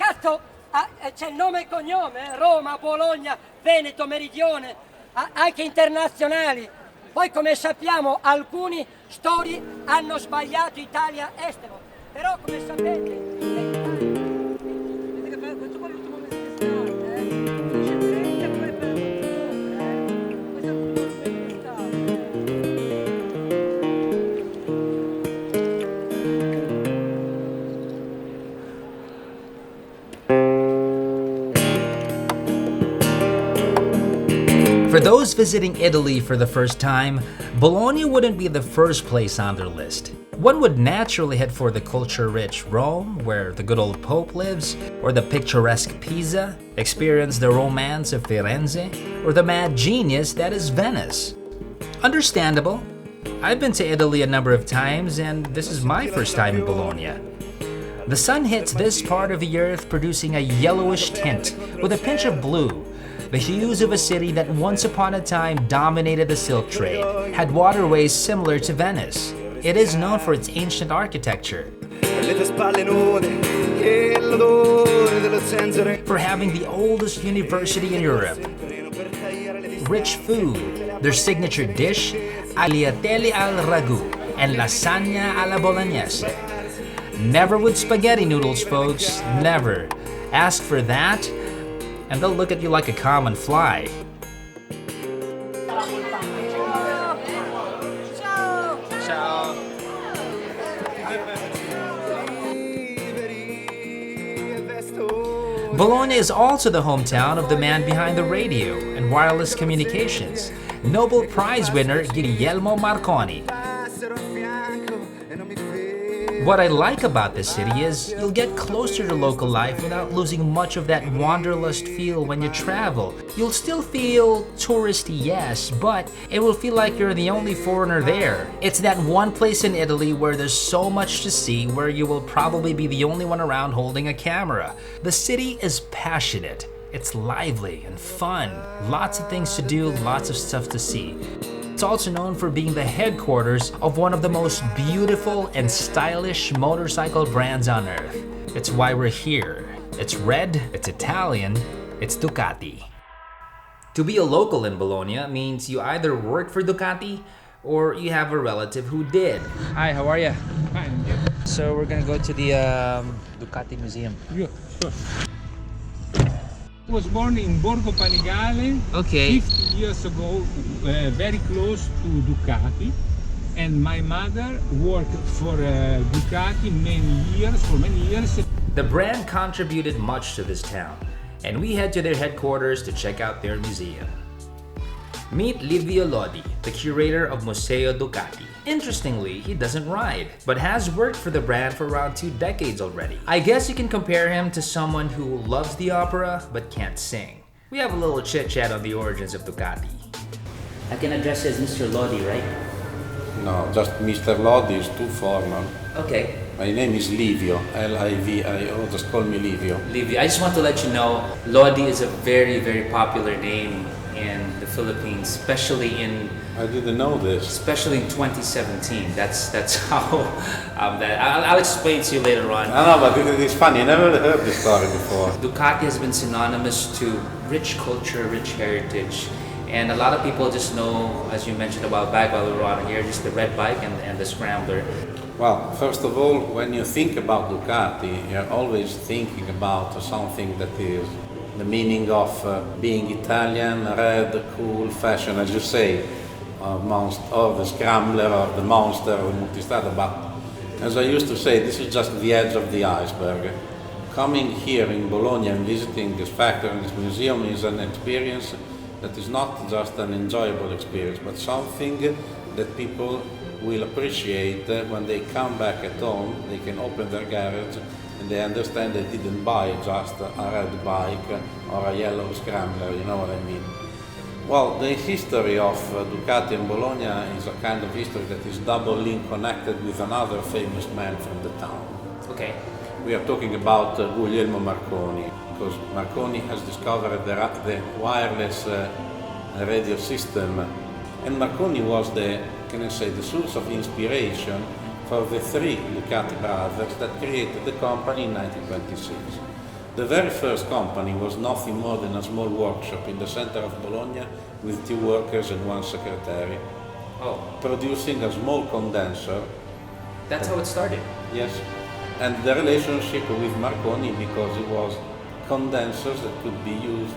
cazzo, c'è il nome e cognome, Roma, Bologna, Veneto, Meridione, anche internazionali. Poi come sappiamo alcuni stori hanno sbagliato Italia-estero, però come sapete... For those visiting Italy for the first time, Bologna wouldn't be the first place on their list. One would naturally head for the culture-rich Rome, where the good old Pope lives, or the picturesque Pisa, experience the romance of Firenze, or the mad genius that is Venice. Understandable. I've been to Italy a number of times, and this is my first time in Bologna. The sun hits this part of the earth, producing a yellowish tint with a pinch of blue, the hues of a city that once upon a time dominated the silk trade, had waterways similar to Venice. It is known for its ancient architecture, for having the oldest university in Europe, rich food, their signature dish, tagliatelle al ragu, and lasagna alla bolognese. Never with spaghetti noodles, folks, never. Ask for that, and they'll look at you like a common fly. Ciao. Bologna is also the hometown of the man behind the radio and wireless communications, Nobel Prize winner Guglielmo Marconi. What I like about this city is you'll get closer to local life without losing much of that wanderlust feel when you travel. You'll still feel touristy, yes, but it will feel like you're the only foreigner there. It's that one place in Italy where there's so much to see, where you will probably be the only one around holding a camera. The city is passionate. It's lively and fun. Lots of things to do, lots of stuff to see. It's also known for being the headquarters of one of the most beautiful and stylish motorcycle brands on earth. It's why we're here. It's red, it's Italian, it's Ducati. To be a local in Bologna means you either work for Ducati or you have a relative who did. Hi, how are you? Fine. So we're gonna go to the Ducati Museum. Yeah, sure. I was born in Borgo Panigale, Okay. 50 years ago, very close to Ducati, and my mother worked for Ducati for many years. The brand contributed much to this town, and we head to their headquarters to check out their museum. Meet Livio Lodi, the curator of Museo Ducati. Interestingly, he doesn't ride, but has worked for the brand for around 2 decades already. I guess you can compare him to someone who loves the opera but can't sing. We have a little chit-chat on the origins of Ducati. I can address you as Mr. Lodi, right? No, just Mr. Lodi is too formal. Okay. My name is Livio, Livio, just call me Livio. Livio, I just want to let you know, Lodi is a very, very popular name in the Philippines, especially in I didn't know this. Especially in 2017. That's how I'll explain to you later on. No, but it's funny. I never heard this story before. Ducati has been synonymous to rich culture, rich heritage, and a lot of people just know, as you mentioned about back while we were on here, just the red bike and the scrambler. Well, first of all, when you think about Ducati, you're always thinking about something that is the meaning of being Italian, red, cool, fashion, as you say. Or the scrambler or the monster or the multistrada, but as I used to say, this is just the edge of the iceberg. Coming here in Bologna and visiting this factory and this museum is an experience that is not just an enjoyable experience, but something that people will appreciate when they come back at home. They can open their garage and they understand they didn't buy just a red bike or a yellow scrambler, you know what I mean. Well, the history of Ducati in Bologna is a kind of history that is doubly connected with another famous man from the town. Okay. We are talking about Guglielmo Marconi, because Marconi has discovered the wireless radio system, and Marconi was the source of inspiration for the 3 Ducati brothers that created the company in 1926. The very first company was nothing more than a small workshop in the center of Bologna with 2 workers and 1 secretary, Oh, producing a small condenser. that's how it started. Yes, and the relationship with Marconi, because it was condensers that could be used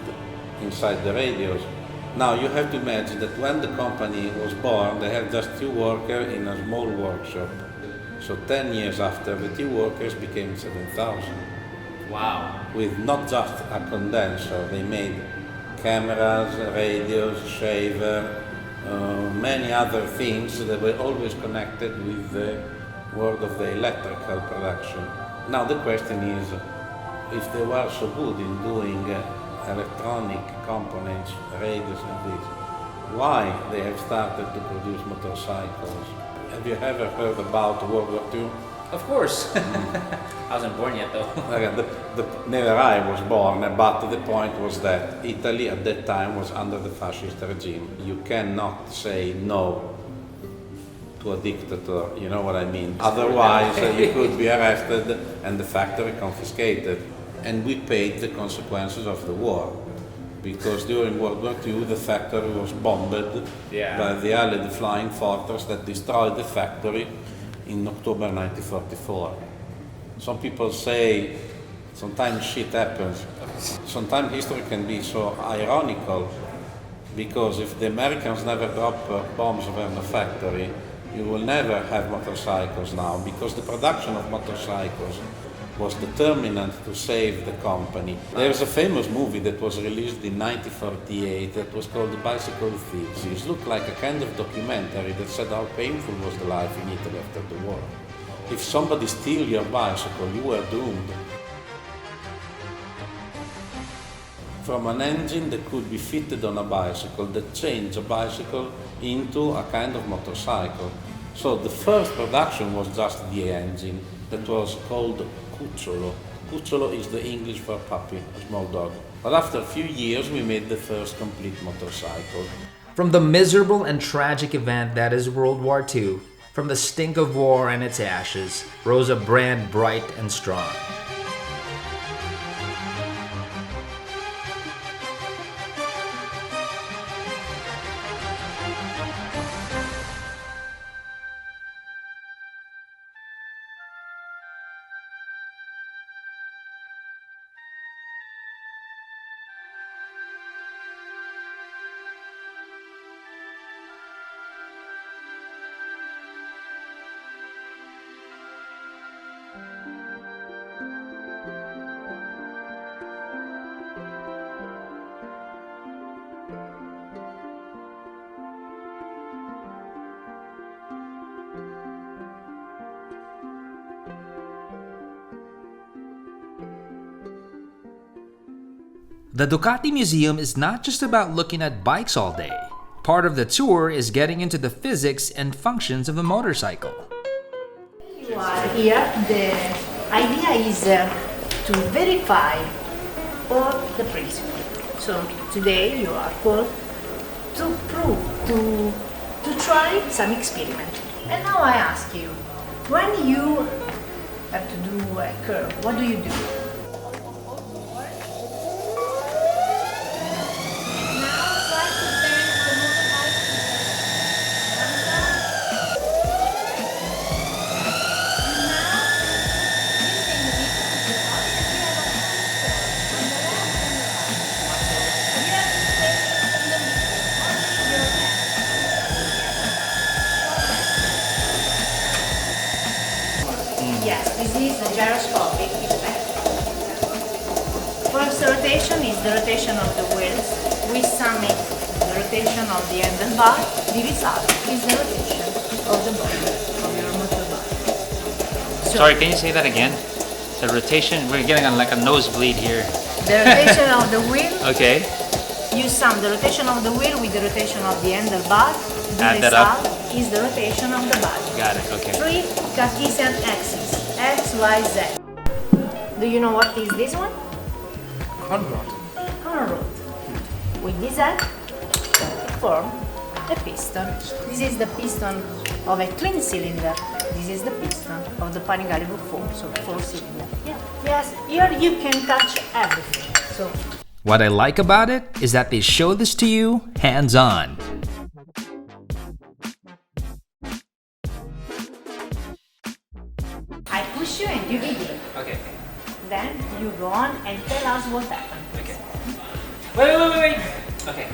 inside the radios. Now you have to imagine that when the company was born, they had just 2 workers in a small workshop. So 10 years after, the 2 workers became 7,000. Wow. With not just a condenser, they made cameras, radios, shaver, many other things that were always connected with the world of the electrical production. Now the question is, if they were so good in doing electronic components, radios and this, why they have started to produce motorcycles? Have you ever heard about World War II? Of course. I wasn't born yet though. Never I was born, but the point was that Italy at that time was under the fascist regime. You cannot say no to a dictator, you know what I mean? Otherwise you could be arrested and the factory confiscated. And we paid the consequences of the war. Because during World War II the factory was bombed by the Allied flying fortress that destroyed the factory in October 1944. Some people say sometimes shit happens. Sometimes history can be so ironical, because if the Americans never drop bombs on the factory, you will never have motorcycles now, because the production of motorcycles was determinant to save the company. There's a famous movie that was released in 1948 that was called The Bicycle Thieves. It looked like a kind of documentary that said how painful was the life in Italy after the war. If somebody steal your bicycle, you were doomed. From an engine that could be fitted on a bicycle that changed a bicycle into a kind of motorcycle. So the first production was just the engine that was called Cucciolo. Cucciolo is the English for puppy, a small dog. But after a few years we made the first complete motorcycle. From the miserable and tragic event that is World War II, from the stink of war and its ashes, rose a brand bright and strong. The Ducati Museum is not just about looking at bikes all day. Part of the tour is getting into the physics and functions of a motorcycle. You are here, the idea is to verify all the principles. So today you are called to prove, to try some experiment. And now I ask you, when you have to do a curve, what do you do? Yes, this is the gyroscopic effect. First rotation is the rotation of the wheels. We sum it the rotation of the handlebar. The result is the rotation of the body, of your motorbike. Sorry, can you say that again? The rotation, we're getting on like a nosebleed here. The rotation of the wheel, Okay, you sum the rotation of the wheel with the rotation of the handlebar. The Add that up. result is the rotation of the body. got it, okay. 3 Cartesian axes, X, Y, Z. Do you know what is this one? Conrod. With this head, form a piston. This is the piston of a twin cylinder. This is the piston of the Panigale 4, so 4 cylinder. Yeah. Yes, here you can touch everything. So What I like about it is that they show this to you hands-on. I push you and you begin. Okay. Then you go on and tell us what happened. Okay. Wait. Okay.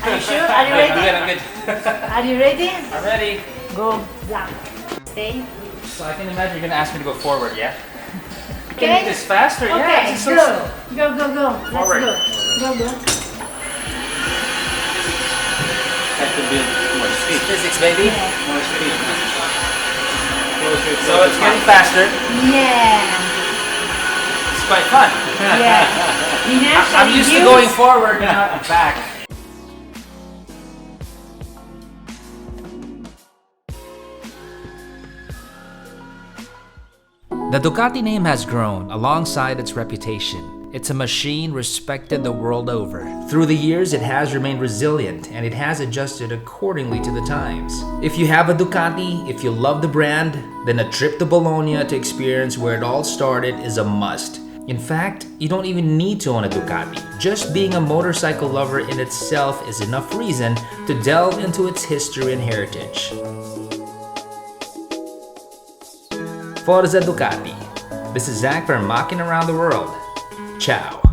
Are you sure? Are you ready? I'm good. Are you ready? I'm ready. Go. Blank. Stay. So I can imagine you're gonna ask me to go forward, yeah? Okay. Can you do this faster? Yeah. Okay, this is so go. Go. Let's Forward. go. Have to build more speed. Physics, baby. Yeah. More speed. So it's getting faster. Yeah. It's quite fun. Yeah. Inertia I'm used to reduce. going forward, now I'm back. The Ducati name has grown alongside its reputation. It's a machine respected the world over. Through the years, it has remained resilient and it has adjusted accordingly to the times. If you have a Ducati, if you love the brand, then a trip to Bologna to experience where it all started is a must. In fact, you don't even need to own a Ducati. Just being a motorcycle lover in itself is enough reason to delve into its history and heritage. Forza Ducati. This is Zach from Mocking Around the World. Ciao.